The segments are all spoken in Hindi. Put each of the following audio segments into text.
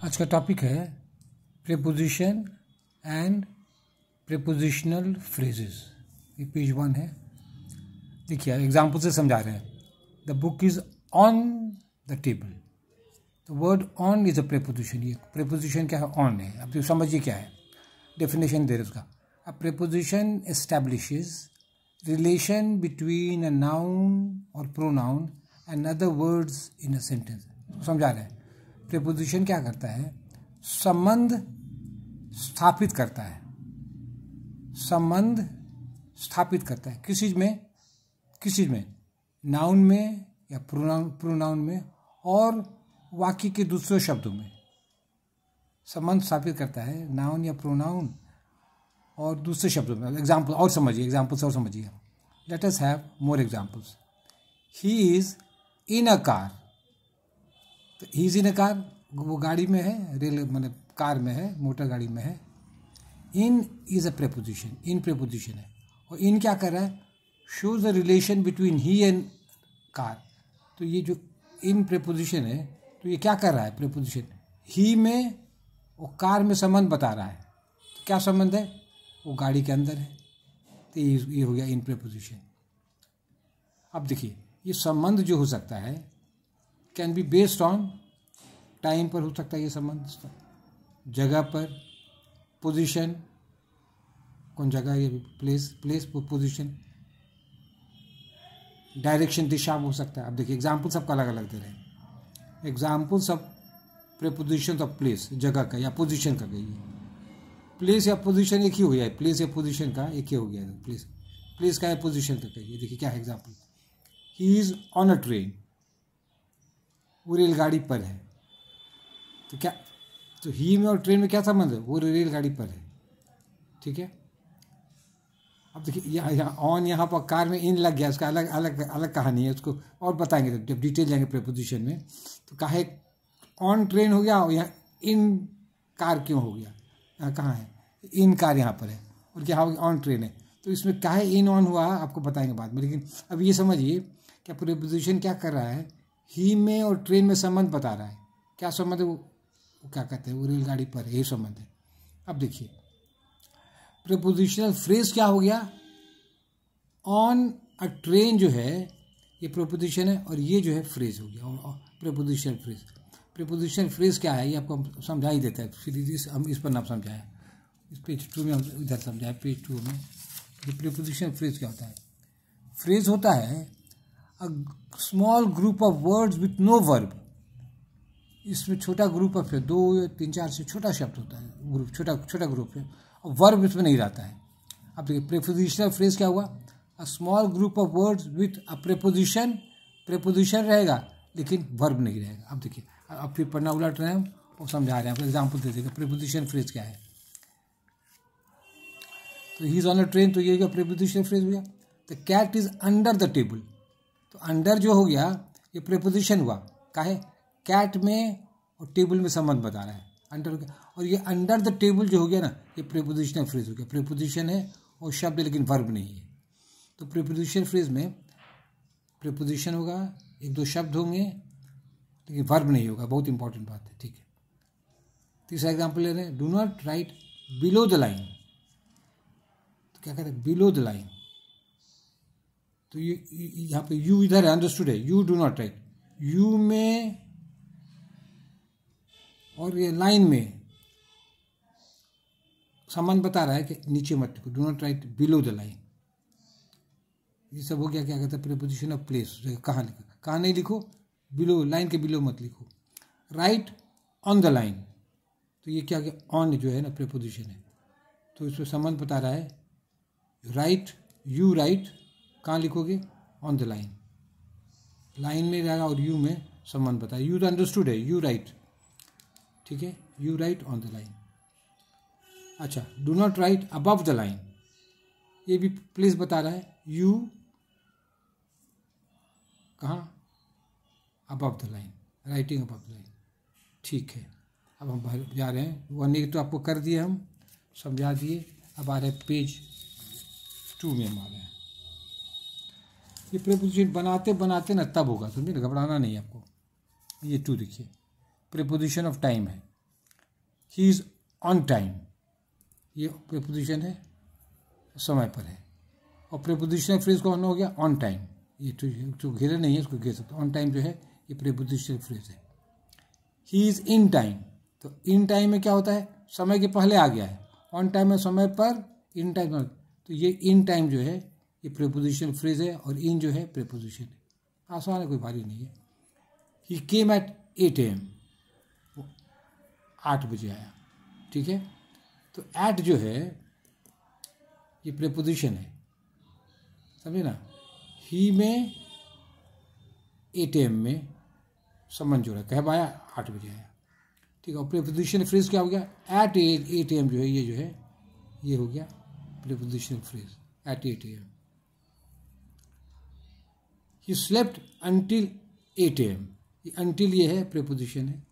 आज का टॉपिक है प्रीपोजिशन एंड प्रीपोजिशनल फ्रेजेस। ये पेज 1 है। देखिए एग्जाम्पल से समझा रहे हैं। The book is on the table. The word on is a preposition. ये प्रीपोजिशन क्या है? ऑन है। अब तो समझिए क्या है, डेफिनेशन दे रहे उसका। A preposition establishes relation between a noun और pronoun and other words in a sentence. समझा रहे हैं प्रीपोजिशन क्या करता है? संबंध स्थापित करता है। संबंध स्थापित करता है किस चीज में, नाउन में या प्रोनाउन में और वाक्य के दूसरे शब्दों में संबंध स्थापित करता है, नाउन या प्रोनाउन और दूसरे शब्दों में। एग्जाम्पल और समझिए। Let us have more examples. He is in a car. तो he is in a car, वो गाड़ी में है, रेल मतलब कार में है, मोटर गाड़ी में है। In is a preposition, in preposition है। और इन क्या कर रहा है? Shows the relation between he and car. तो ये जो इन प्रीपोजिशन है, तो ये क्या कर रहा है? प्रीपोजिशन ही में और कार में संबंध बता रहा है। तो क्या संबंध है? वो गाड़ी के अंदर है। तो ये हो गया इन प्रीपोजिशन। अब देखिए ये संबंध जो हो सकता है can be based on time पर हो सकता है, ये संबंध जगह पर, पोजीशन, कौन जगह, ये प्लेस पोजीशन, डायरेक्शन, दिशा हो सकता है। अब देखिए एग्जाम्पल सबका अलग अलग दे रहे हैं। एग्जाम्पल सब प्रीपोजिशन ऑफ प्लेस, जगह का या पोजीशन का गई है। प्लेस या पोजीशन एक ही हो गया है, प्लेस या पोजीशन का एक ही हो गया है। प्लेस का या पोजीशन का कहिए। देखिए क्या है example. He is on a train, वो रेलगाड़ी पर है। तो क्या, तो ही में और ट्रेन में क्या संबंध है? वो रेलगाड़ी पर है। ठीक है। अब देखिए यहाँ ऑन, यहाँ पर कार में इन लग गया, उसका अलग अलग अलग कहानी है, उसको और बताएंगे जब डिटेल जाएंगे प्रीपोजिशन में। तो काहे ऑन ट्रेन हो गया और यहाँ इन कार क्यों हो गया? यहाँ कहाँ है? इन कार यहाँ पर है और क्या ऑन ट्रेन है। तो इसमें काहे इन ऑन हुआ आपको बताएंगे बाद में। लेकिन अब ये समझिए क्या प्रीपोजिशन क्या कर रहा है? ही में और ट्रेन में संबंध बता रहा है। क्या संबंध है? वो क्या कहते हैं, वो रेलगाड़ी पर है, ये संबंध है। अब देखिए प्रीपोजिशनल फ्रेज क्या हो गया? ऑन अ ट्रेन जो है ये प्रीपोजिशन है और ये जो है फ्रेज हो गया और प्रीपोजिशनल फ्रेज। प्रीपोजिशनल फ्रेज क्या है ये आपको हम समझा ही देता है, फिर हम इस पर ना समझाएं। इस पेज 2 में हम इधर समझाएं। पेज 2 में ये प्रीपोजिशनल फ्रेज क्या होता है? फ्रेज होता है a small group of words with no verb. इसमें छोटा ग्रुप ऑफ है, 2 या 3 4 से छोटा शब्द होता है, ग्रुप छोटा ग्रुप है और वर्ब इसमें नहीं रहता है। अब देखिए प्रीपोजिशनल फ्रेज क्या हुआ? अ small group of words with a preposition. Preposition रहेगा लेकिन वर्ब नहीं रहेगा। अब देखिए अब फिर पढ़ना उलट रहे हैं और समझा रहे हैं। आपको एग्जाम्पल दे देगा प्रीपोजिशन फ्रेज क्या है। तो he is on a train, तो ये क्या प्रीपोजिशन फ्रेज हो गया। The cat is under the table. तो अंडर जो हो गया ये प्रीपोजिशन हुआ। काहे? कैट में और टेबल में संबंध बता रहा है, अंडर। और ये अंडर द टेबल जो हो गया ना, ये प्रीपोजिशनल फ्रेज हो गया। प्रीपोजिशन है और शब्द है लेकिन वर्ब नहीं है। तो प्रीपोजिशन फ्रेज में प्रीपोजिशन होगा, 1-2 शब्द होंगे लेकिन वर्ब नहीं होगा। बहुत इंपॉर्टेंट बात है। ठीक है। तीसरा एग्जाम्पल ले रहे हैं। Do not right below the line. तो क्या कहते हैं? Below the line. तो ये यहाँ पे यू इधर है, अंडरस्टूड है। You do not right, you में और ये लाइन में संबंध बता रहा है कि नीचे मत लिखो, do not right below the line. ये सब हो गया क्या कहते हैं? Preposition of place. कहाँ लिखो, कहाँ नहीं लिखो, बिलो, लाइन के बिलो मत लिखो। राइट ऑन द लाइन, तो ये क्या गया? ऑन जो है ना प्रीपोजिशन है, तो इसमें संबंध बता रहा है। राइट, यू राइट, कहाँ लिखोगे? On the line. लाइन में रहेगा और यू में संबंध बताया। यू तो अंडरस्टूड है, यू राइट। ठीक है, you write on the line. अच्छा, do not write above the line, ये भी प्लेस बता रहा है। यू कहाँ? Above the line, writing above the line. ठीक है, अब हम जा रहे हैं। 1 तो आपको कर दिए, हम समझा दिए। अब आ रहे हैं पेज 2 में हम आ रहे हैं। ये प्रीपोजिशन बनाते बनाते ना तब होगा, समझिए ना, घबराना नहीं आपको। ये 2 देखिए, प्रीपोजिशन ऑफ टाइम है। ही इज़ ऑन टाइम, ये प्रीपोजिशन है, समय पर है। और प्रीपोजिशनल फ्रेज कौन हो गया? On time. ये तो घेरे नहीं है, इसको घेर सकते। ऑन टाइम जो है ये प्रीपोजिशनल फ्रेज है। ही इज़ इन टाइम, तो इन टाइम में क्या होता है? समय के पहले आ गया है। ऑन टाइम में समय पर, इन टाइम, तो ये इन टाइम जो है ये प्रीपोजिशनल फ्रेज है, और इन जो है प्रीपोजिशन है। आसान है, कोई भारी नहीं है। ही केम एट 8 AM, 8 बजे आया, ठीक है। तो एट जो है ये प्रीपोजिशन है, समझे ना। ही में 8 AM में संबंध जोड़ा, कब आया? 8 बजे आया, ठीक है। और प्रीपोजिशनल फ्रेज क्या हो गया? एट 8 AM जो है ये जो है ये हो गया prepositional phrase, at 8 AM। He slept until 8 AM, ये अंटिल ये है प्रीपोजिशन है।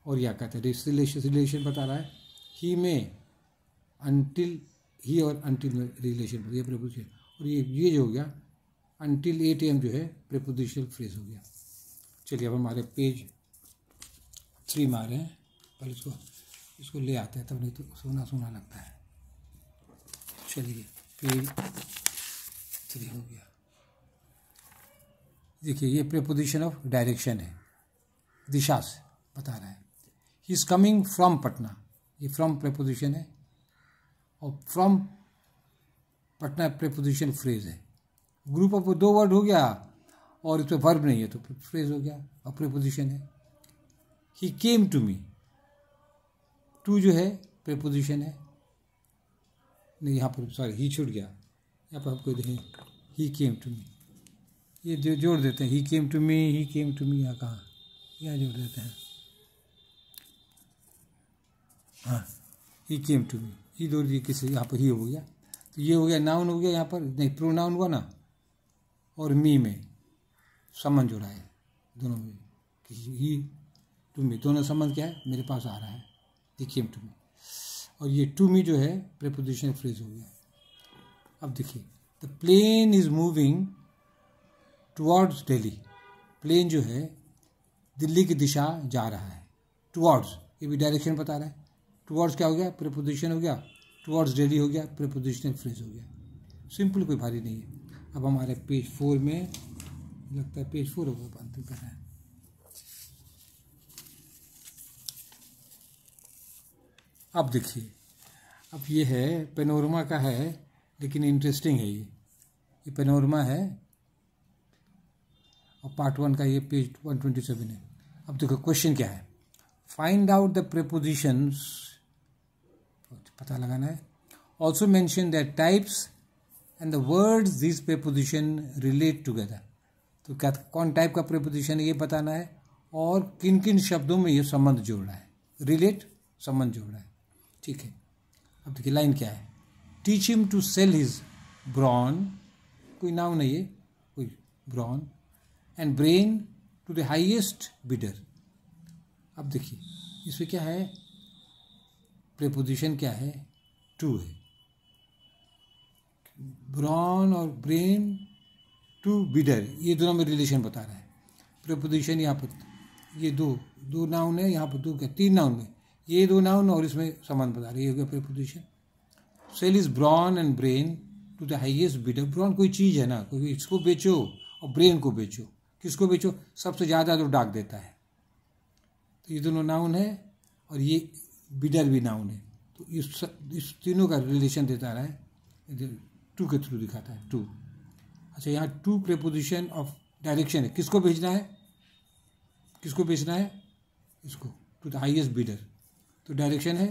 और क्या कहते हैं? रिलेशन बता रहा है। ही में अंटिल, ही और अंटिल में रिलेशन, ये प्रीपोजिशन। और ये जो हो गया अंटिल 8 AM जो है प्रीपोजिशनल फ्रेज हो गया। चलिए अब हमारे पेज 3 में आ रहे हैं। पहले इसको ले आते हैं, तब नहीं तो सोना सोना लगता है। चलिए पेज 3 हो गया। देखिए ये प्रीपोजिशन ऑफ डायरेक्शन है, दिशा से बता रहा है। He is coming from Patna, ये फ्रॉम प्रीपोजिशन है, और फ्रॉम पटना प्रीपोजिशन फ्रेज है। ग्रुप ऑफ 2 वर्ड हो गया, और इस पर वर्ब नहीं है तो फ्रेज हो गया और प्रीपोजिशन है। ही केम टू मी, टू जो है प्रीपोजिशन है, नहीं यहाँ पर सॉरी ही छूट गया, यहाँ पर आपको देखें ही केम टू मी, ये जो जोड़ देते हैं ही came to me, he came to me, यहाँ कहाँ, यहाँ जोड़ देते हैं, हाँ ही केम टू मी, ही जोड़ दिए किसी, यहाँ पर ही हो गया। तो ये हो गया नाउन हो गया, यहाँ पर नहीं प्रोनाउन हुआ ना, और मी में संबंध जोड़ा है दोनों में, ही टू मी, दोनों संबंध क्या है? मेरे पास आ रहा है, ही केम टू मी। और ये टू मी जो है प्रीपोजिशनल फ्रेज हो गया। अब देखिए the plane is moving towards Delhi, plane जो है दिल्ली की दिशा जा रहा है। टुवर्ड्स, ये भी डायरेक्शन बता रहा है। टुवर्ड्स क्या हो गया? प्रीपोजिशन हो गया। टुवर्ड्स दिल्ली हो गया, प्रीपोजिशनल फ्रेज हो गया। सिंपल, कोई भारी नहीं है। अब हमारे पेज 4 में, लगता है पेज 4 होगा, बात कर रहे हैं। अब देखिए, अब ये है पेनोरमा का है, लेकिन इंटरेस्टिंग है ये पेनोरमा है, और पार्ट 1 का ये पेज 127 है। अब देखो क्वेश्चन क्या है, फाइंड आउट द प्रीपोजिशंस, पता लगाना है। Also mention the types and the words this preposition relate together, तो क्या कौन टाइप का प्रीपोजिशन है ये बताना है, और किन किन शब्दों में ये संबंध जोड़ना है। रिलेट, संबंध जोड़ना है, ठीक है। अब देखिए लाइन क्या है, teach him to sell his brawn, कोई नाउन है ये, कोई brawn, and brain to the highest bidder. अब देखिए इसमें क्या है, प्रीपोजिशन क्या है? टू है। ब्रॉन और ब्रेन टू बिडर, ये दोनों में रिलेशन बता रहा है। प्रीपोजिशन यहाँ पर ये दो नाउन है, यहाँ पर दो क्या 3 नाउन में, ये 2 नाउन और इसमें संबंध बता रहे, ये हो गया preposition. Sell is brawn and brain to the highest bidder, brawn कोई चीज़ है ना, कोई इसको बेचो, और ब्रेन को बेचो, किसको बेचो? सबसे ज़्यादा जो डाक देता है। तो ये दोनों नाउन है, और ये बिडर भी नाउन है। तो इस तीनों का रिलेशन देता रहा है, टू के थ्रू दिखाता है, टू। अच्छा, यहाँ टू प्रीपोजिशन ऑफ डायरेक्शन है, किसको भेजना है? किसको भेजना है? इसको, टू द हाईएस्ट बिडर, तो डायरेक्शन है।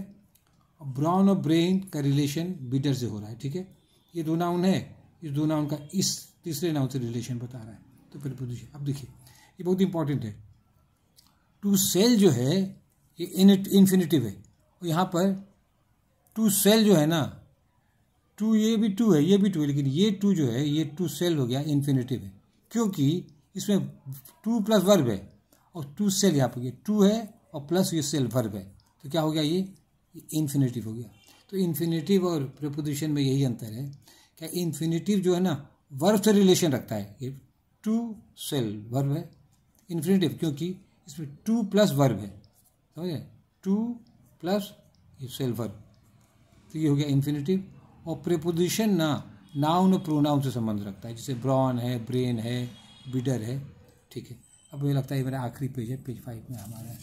और ब्रॉन और ब्रेन का रिलेशन बिडर से हो रहा है, ठीक है। ये 2 नाउन है, इस 2 नाउन का इस तीसरे नाउन से रिलेशन बता रहा है, तो प्रीपोजिशन। अब देखिए ये बहुत इंपॉर्टेंट है, टू सेल जो है ये इन्फिनिटिव है, और यहाँ पर टू सेल जो है ना, टू, ये भी टू है, ये भी टू है, लेकिन ये टू जो है ये टू सेल हो गया, इन्फिनिटिव है, क्योंकि इसमें टू प्लस वर्ब है, और टू सेल यहाँ पर टू है और प्लस ये सेल वर्ब है, तो क्या हो गया? ये इन्फिनिटिव हो गया। तो इन्फिनिटिव और प्रीपोजिशन में यही अंतर है, क्या इन्फिनिटिव जो है ना वर्ब से रिलेशन रखता है, ये टू सेल वर्ब है, इन्फिनिटिव क्योंकि इसमें टू प्लस वर्ब है, समझे? टू प्लस ये सेल वर्ब, तो ये हो गया इन्फिनेटिव। और प्रीपोजिशन नाउन और प्रोनाउन से संबंध रखता है, जैसे ब्रॉन है, ब्रेन है, बिडर है, ठीक है। अब मुझे लगता है ये मेरा आखिरी पेज है, पेज 5 में हमारा।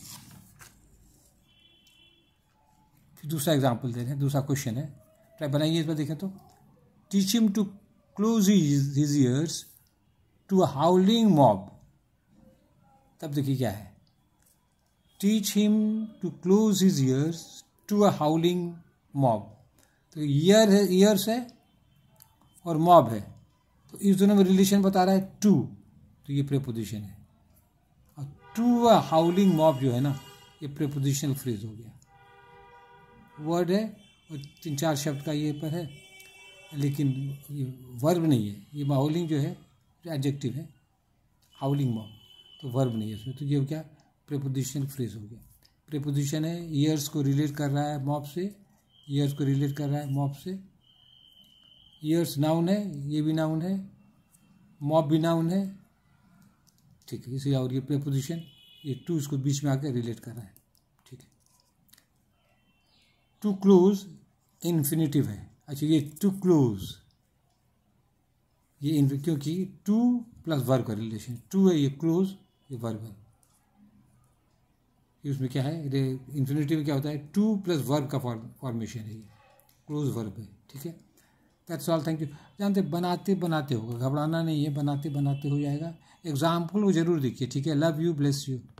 फिर दूसरा एग्जाम्पल दे रहे हैं, दूसरा क्वेश्चन है, ट्राई बनाइए इस बार देखें तो। Teach him to close his ears to a howling mob. तब देखिए क्या है, teach him to close his ears to a howling mob. तो ईयर है, ईयर्स है और मॉब है, तो इस दोनों में रिलेशन बता रहा है टू, तो ये प्रीपोजिशन है। और टू अ हाउलिंग मॉब जो है ना, ये प्रीपोजिशनल फ्रेज हो गया। वर्ड है और 3-4 शब्द का ये पर है, लेकिन ये वर्ब नहीं है। ये हाउलिंग जो है एडजेक्टिव है, हाउलिंग मॉब, तो वर्ब नहीं है इसमें, तो ये क्या प्रीपोजिशनल फ्रेज हो गया। प्रीपोजिशन है, ईयर्स को रिलेट कर रहा है मॉब से, ईयर्स को रिलेट कर रहा है मॉब से। ईयर्स नाउन है, ये भी नाउन है, मॉब भी नाउन है, ठीक है, इसी। और ये प्रीपोजिशन, ये टू इसको बीच में आकर रिलेट कर रहा है, ठीक है। टू क्लोज इन्फिनेटिव है। अच्छा, ये टू क्लोज, ये क्योंकि टू प्लस वर्ब का रिलेशन, टू है, ये क्लोज, ये वर्ब है। उसमें क्या है, इन्फिनेटिव में क्या होता है, टू प्लस वर्ब का फॉर्मेशन है, ये क्लोज वर्ब है, ठीक है। That's all, thank you. जानते बनाते बनाते होगा, घबराना नहीं है, बनाते बनाते हो जाएगा। एग्जाम्पल वो जरूर देखिए, ठीक है। Love you, bless you.